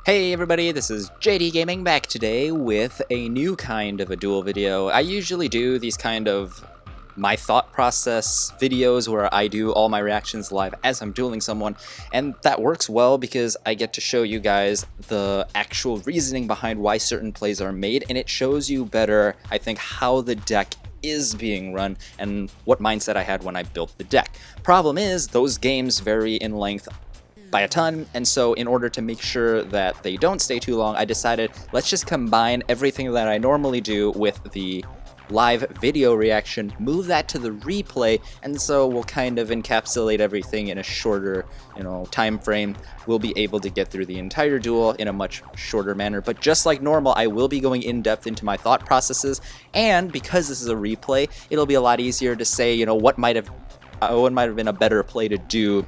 Hey everybody, this is JDGaming back today with a new kind of a duel video. I usually do these kind of my thought process videos where I do all my reactions live as I'm dueling someone, and that works well because I get to show you guys the actual reasoning behind why certain plays are made, and it shows you better, I think, how the deck is being run and what mindset I had when I built the deck. Problem is, those games vary in length by a ton, and so in order to make sure that they don't stay too long, I decided let's just combine everything that I normally do with the live video reaction, move that to the replay, and so we'll kind of encapsulate everything in a shorter, time frame. We'll be able to get through the entire duel in a much shorter manner, but just like normal, I will be going in depth into my thought processes, and because this is a replay, it'll be a lot easier to say, what might have been a better play to do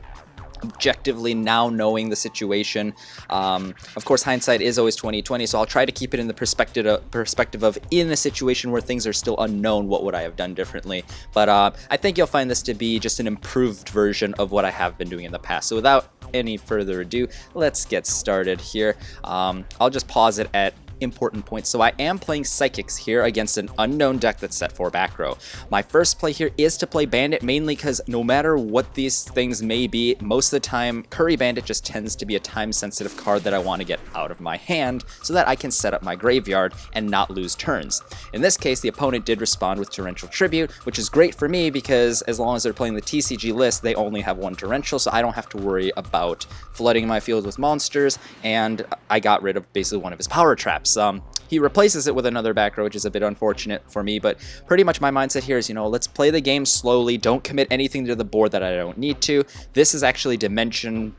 objectively now knowing the situation. Of course, hindsight is always 20/20, so I'll try to keep it in the perspective of in a situation where things are still unknown, what would I have done differently. But I think you'll find this to be just an improved version of what I have been doing in the past. So without any further ado, let's get started here. I'll just pause it at important points. So I am playing Psychics here against an unknown deck that's set for back row. My first play here is to play Bandit, mainly because no matter what these things may be, most of the time Curry Bandit just tends to be a time sensitive card that I want to get out of my hand so that I can set up my graveyard and not lose turns. In this case, the opponent did respond with Torrential Tribute, which is great for me because as long as they're playing the TCG list, they only have one Torrential, so I don't have to worry about flooding my field with monsters, and I got rid of basically one of his power traps. He replaces it with another back row, which is a bit unfortunate for me, but pretty much my mindset here is, let's play the game slowly, don't commit anything to the board that I don't need to. This is actually Drowning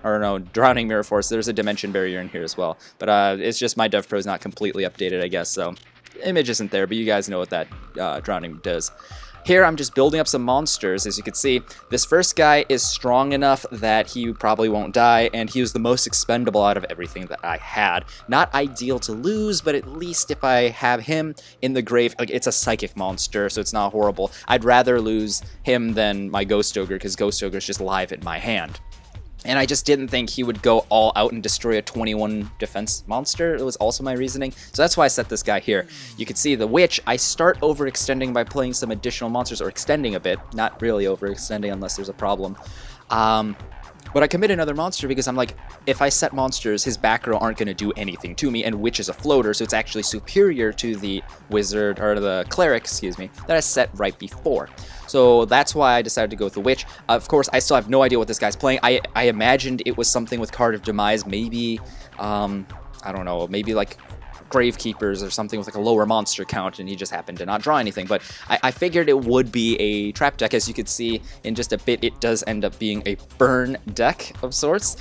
Mirror Force. There's a dimension barrier in here as well, but it's just my DevPro is not completely updated, I guess, so image isn't there, but you guys know what that drowning does. Here I'm just building up some monsters. As you can see, this first guy is strong enough that he probably won't die, and he was the most expendable out of everything that I had. Not ideal to lose, but at least if I have him in the grave, it's a psychic monster, so it's not horrible. I'd rather lose him than my Ghost Ogre, because Ghost Ogre is just live in my hand. And I just didn't think he would go all out and destroy a 21 defense monster. It was also my reasoning. So that's why I set this guy here. You can see the Witch, I start overextending by playing some additional monsters, or extending a bit. Not really overextending unless there's a problem. But I commit another monster because I'm like, if I set monsters, his back row aren't going to do anything to me, and Witch is a floater, so it's actually superior to the Wizard, or the Cleric, excuse me, that I set right before. So that's why I decided to go with the Witch. Of course, I still have no idea what this guy's playing. I imagined it was something with Card of Demise, maybe, I don't know, maybe like Gravekeepers or something with like a lower monster count, and he just happened to not draw anything. But I figured it would be a trap deck. As you can see in just a bit, it does end up being a burn deck of sorts.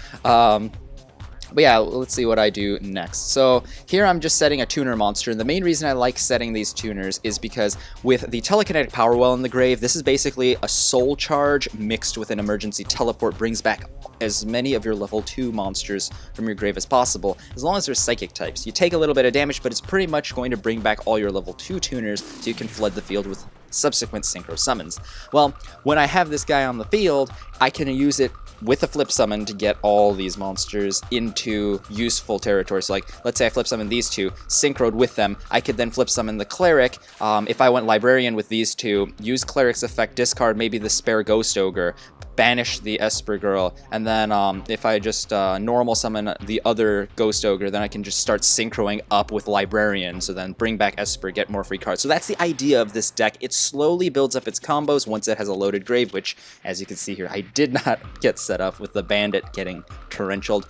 But yeah, let's see what I do next. So here I'm just setting a tuner monster, and the main reason I like setting these tuners is because with the Telekinetic Power Well in the grave, this is basically a soul charge mixed with an emergency teleport, brings back as many of your level 2 monsters from your grave as possible, as long as they're psychic types. You take a little bit of damage, but it's pretty much going to bring back all your level 2 tuners so you can flood the field with subsequent synchro summons. Well, when I have this guy on the field, I can use it with a flip summon to get all these monsters into useful territory. So like, let's say I flip summon these two, synchroed with them, I could then flip summon the Cleric. If I went Librarian with these two, use Cleric's effect, discard maybe the spare Ghost Ogre, banish the Esper Girl, and then if I just normal summon the other Ghost Ogre, then I can just start synchroing up with Librarian, so then bring back Esper, get more free cards. So that's the idea of this deck. It slowly builds up its combos once it has a loaded grave, which, as you can see here, I did not get set up with the Bandit getting torrentialed.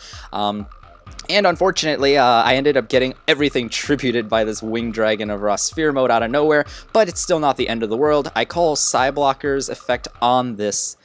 And unfortunately, I ended up getting everything tributed by this Winged Dragon of Raw Sphere mode out of nowhere, but it's still not the end of the world. I call Psyblocker's effect on this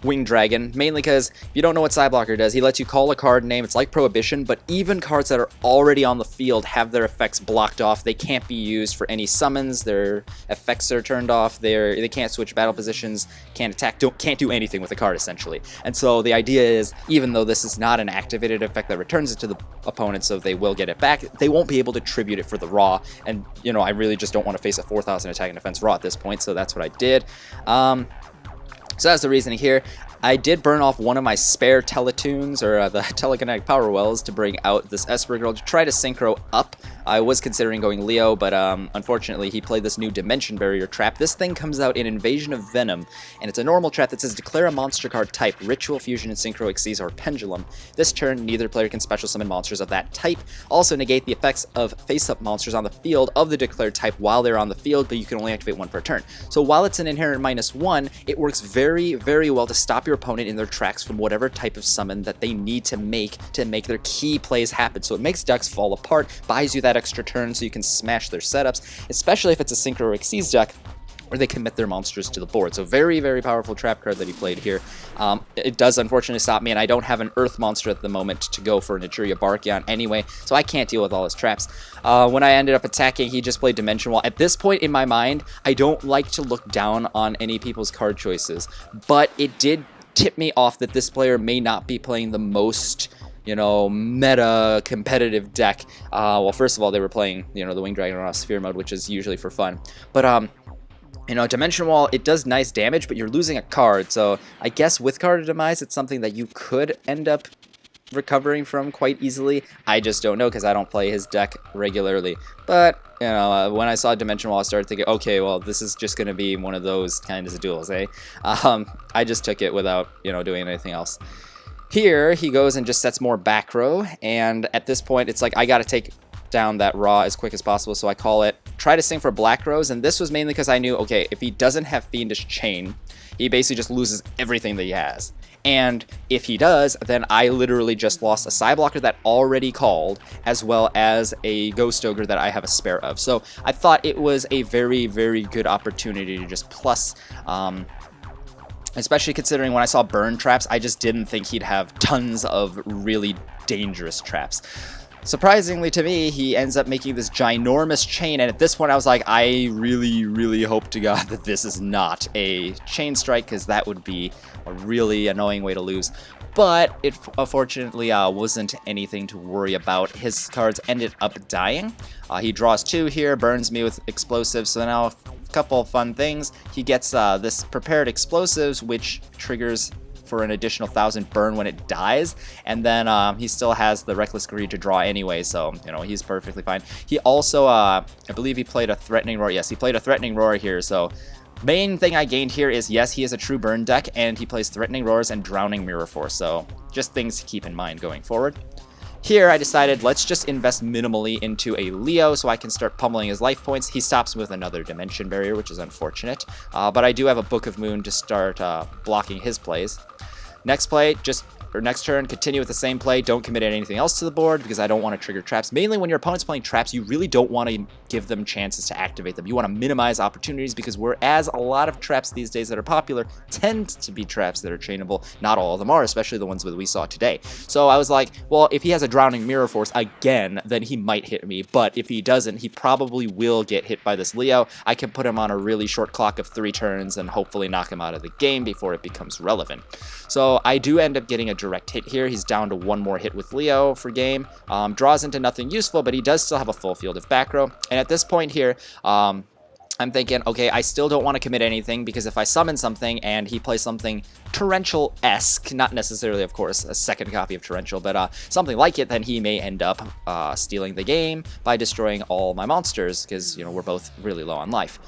Winged Dragon, mainly because if you don't know what Psyblocker does, he lets you call a card name. It's like Prohibition, but even cards that are already on the field have their effects blocked off. They can't be used for any summons. Their effects are turned off. They can't switch battle positions, can't attack, can't do anything with the card, essentially. And so the idea is, even though this is not an activated effect that returns it to the opponent, so they will get it back, they won't be able to tribute it for the Raw. And, I really just don't want to face a 4,000 attack and defense Raw at this point, so that's what I did. So that's the reasoning here. I did burn off one of my spare TeleTunes, or the telekinetic power wells, to bring out this Esper Girl to try to synchro up. I was considering going Leo, but unfortunately he played this new Dimension Barrier trap. This thing comes out in Invasion of Venom, and it's a normal trap that says declare a monster card type, Ritual, Fusion, and Synchro Xyz, or Pendulum. This turn, neither player can special summon monsters of that type. Also negate the effects of face-up monsters on the field of the declared type while they're on the field, but you can only activate one per turn. So while it's an inherent -1, it works very, very well to stop your opponent in their tracks from whatever type of summon that they need to make their key plays happen. So it makes decks fall apart, buys you that extra turn so you can smash their setups, especially if it's a Synchro or Xyz deck where they commit their monsters to the board. So very, very powerful trap card that he played here. It does unfortunately stop me, and I don't have an Earth monster at the moment to go for an Echuria Barkion anyway, so I can't deal with all his traps. When I ended up attacking, he just played Dimension Wall. At this point in my mind, I don't like to look down on any people's card choices, but it did tip me off that this player may not be playing the most, you know, meta competitive deck. Well, first of all, they were playing, you know, the Winged Dragon off Sphere mode, which is usually for fun. But you know, Dimension Wall, it does nice damage, but you're losing a card. So I guess with Card Demise, it's something that you could end up recovering from quite easily. I just don't know because I don't play his deck regularly. But, you know, when I saw Dimension Wall, I started thinking, okay, well, this is just going to be one of those kinds of duels, eh? I just took it without, you know, doing anything else. Here, he goes and just sets more back row, and at this point, it's like, I gotta take down that Raw as quick as possible, so I call it, try to sing for Black Rose, and this was mainly because I knew, okay, if he doesn't have Fiendish Chain, he basically just loses everything that he has. And if he does, then I literally just lost a side blocker that already called, as well as a Ghost Ogre that I have a spare of. So I thought it was a very, very good opportunity to just plus, especially considering when I saw burn traps, I just didn't think he'd have tons of really dangerous traps. Surprisingly to me, he ends up making this ginormous chain, and at this point I was like, I really, really hope to God that this is not a chain strike, because that would be a really annoying way to lose. But it unfortunately wasn't anything to worry about. His cards ended up dying. He draws 2 here, burns me with explosives, so now a couple of fun things. He gets this prepared explosives, which triggers for an additional 1,000 burn when it dies, and then he still has the Reckless Greed to draw anyway, so, you know, he's perfectly fine. He also, I believe he played a Threatening Roar. Yes, he played a Threatening Roar here, so main thing I gained here is, yes, he is a true burn deck, and he plays Threatening Roars and Drowning Mirror Force, so just things to keep in mind going forward. Here, I decided, let's just invest minimally into a Leo so I can start pummeling his life points. He stops with another Dimension Barrier, which is unfortunate. But I do have a Book of Moon to start blocking his plays. Next play, next turn, continue with the same play. Don't commit anything else to the board because I don't want to trigger traps. Mainly when your opponent's playing traps, you really don't want to give them chances to activate them. You want to minimize opportunities because whereas a lot of traps these days that are popular tend to be traps that are chainable, not all of them are, especially the ones that we saw today. So I was like, well, if he has a Drowning Mirror Force again, then he might hit me. But if he doesn't, he probably will get hit by this Leo. I can put him on a really short clock of 3 turns and hopefully knock him out of the game before it becomes relevant. So I do end up getting a direct hit here. He's down to 1 more hit with Leo for game. Draws into nothing useful, but he does still have a full field of back row. And at this point here, I'm thinking, okay, I still don't want to commit anything because if I summon something and he plays something Torrential-esque, not necessarily, of course, a second copy of Torrential, but something like it, then he may end up stealing the game by destroying all my monsters because, you know, we're both really low on life.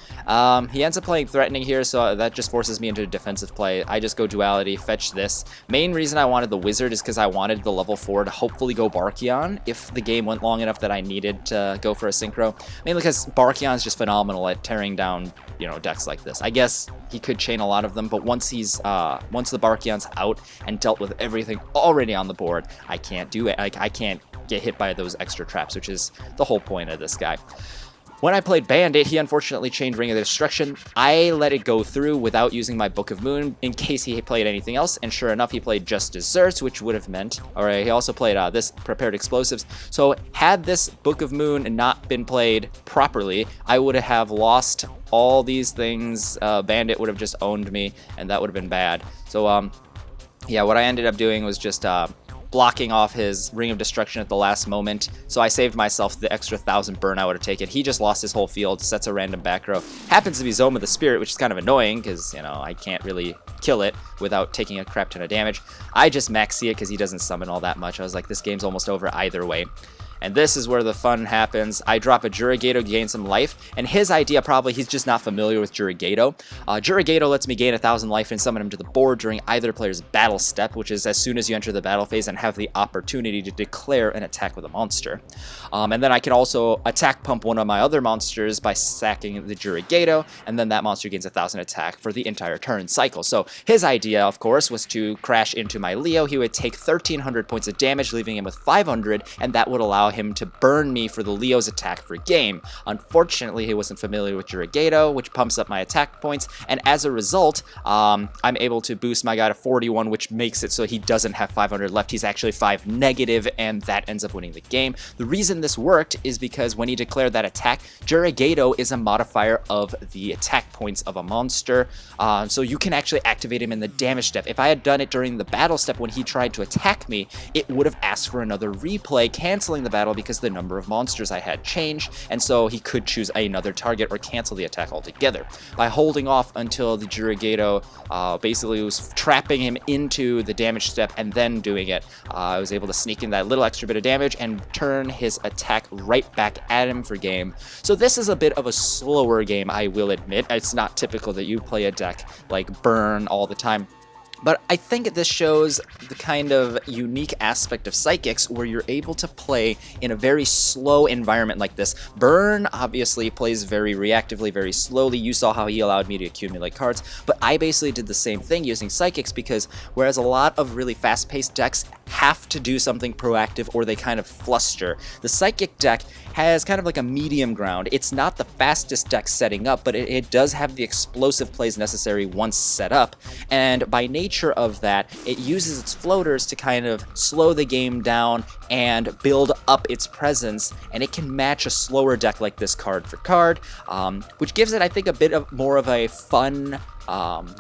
He ends up playing Threatening here, so that just forces me into a defensive play. I just go Duality, fetch this. Main reason I wanted the Wizard is because I wanted the level 4 to hopefully go Barkion if the game went long enough that I needed to go for a Synchro. Mainly because Barkion is just phenomenal at tearing down, you know, decks like this. I guess he could chain a lot of them, but once he's once the Barkion's out and dealt with everything already on the board, I can't do it. I can't get hit by those extra traps, which is the whole point of this guy. When I played Bandit, he unfortunately chained Ring of Destruction. I let it go through without using my Book of Moon in case he played anything else, and sure enough, he played Just Desserts, which would have meant, alright, he also played this Prepared Explosives. So had this Book of Moon not been played properly, I would have lost all these things. Bandit would have just owned me, and that would have been bad. So, yeah, what I ended up doing was just blocking off his Ring of Destruction at the last moment, so I saved myself the extra 1,000 burn I would have taken. He just lost his whole field, sets a random back row. Happens to be Zoma the Spirit, which is kind of annoying, because, you know, I can't really kill it without taking a crap ton of damage. I just maxi it because he doesn't summon all that much. I was like, this game's almost over either way. And this is where the fun happens. I drop a Jurigato to gain some life, and his idea probably, he's just not familiar with Jurigato. Jurigato lets me gain 1,000 life and summon him to the board during either player's battle step, which is as soon as you enter the battle phase and have the opportunity to declare an attack with a monster. And then I can also attack pump one of my other monsters by sacking the Jurigato, and then that monster gains 1,000 attack for the entire turn cycle. So his idea, of course, was to crash into my Leo. He would take 1,300 points of damage, leaving him with 500, and that would allow him to burn me for the Leo's attack for game. Unfortunately, he wasn't familiar with Jurigato, which pumps up my attack points, and as a result, I'm able to boost my guy to 41, which makes it so he doesn't have 500 left. He's actually 5 negative, and that ends up winning the game. The reason this worked is because when he declared that attack, Jurigato is a modifier of the attack points of a monster, so you can actually activate him in the damage step. If I had done it during the battle step when he tried to attack me, it would have asked for another replay, canceling the battle because the number of monsters I had changed, and so he could choose another target or cancel the attack altogether. By holding off until the Jurigato basically was trapping him into the damage step and then doing it, I was able to sneak in that little extra bit of damage and turn his attack right back at him for game. So this is a bit of a slower game, I will admit. It's not typical that you play a deck like Burn all the time. But I think this shows the kind of unique aspect of Psychics where you're able to play in a very slow environment like this. Burn obviously plays very reactively, very slowly. You saw how he allowed me to accumulate cards, but I basically did the same thing using Psychics, because whereas a lot of really fast-paced decks have to do something proactive or they kind of fluster, the Psychic deck has kind of like a medium ground. It's not the fastest deck setting up, but it does have the explosive plays necessary once set up, and by nature of that, it uses its floaters to kind of slow the game down and build up its presence, and it can match a slower deck like this card for card, which gives it, I think, a bit of more of a fun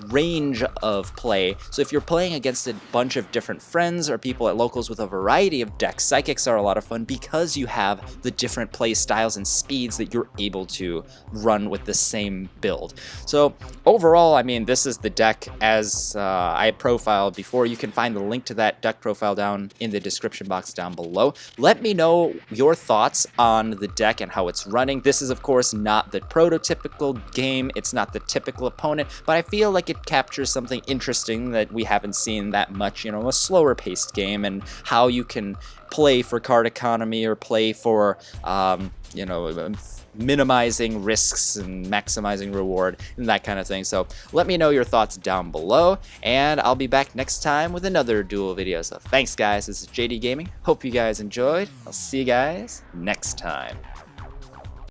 range of play. So if you're playing against a bunch of different friends or people at locals with a variety of decks, Psychics are a lot of fun because you have the different play styles and speeds that you're able to run with the same build. So overall, I mean, this is the deck as I profiled before. You can find the link to that deck profile down in the description box down below. Let me know your thoughts on the deck and how it's running. This is, of course, not the prototypical game. It's not the typical opponent, but I feel like it captures something interesting that we haven't seen that much, you know, a slower paced game, and how you can play for card economy or play for, you know, minimizing risks and maximizing reward and that kind of thing. So let me know your thoughts down below, and I'll be back next time with another duel video. So thanks guys, this is JD Gaming. Hope you guys enjoyed. I'll see you guys next time.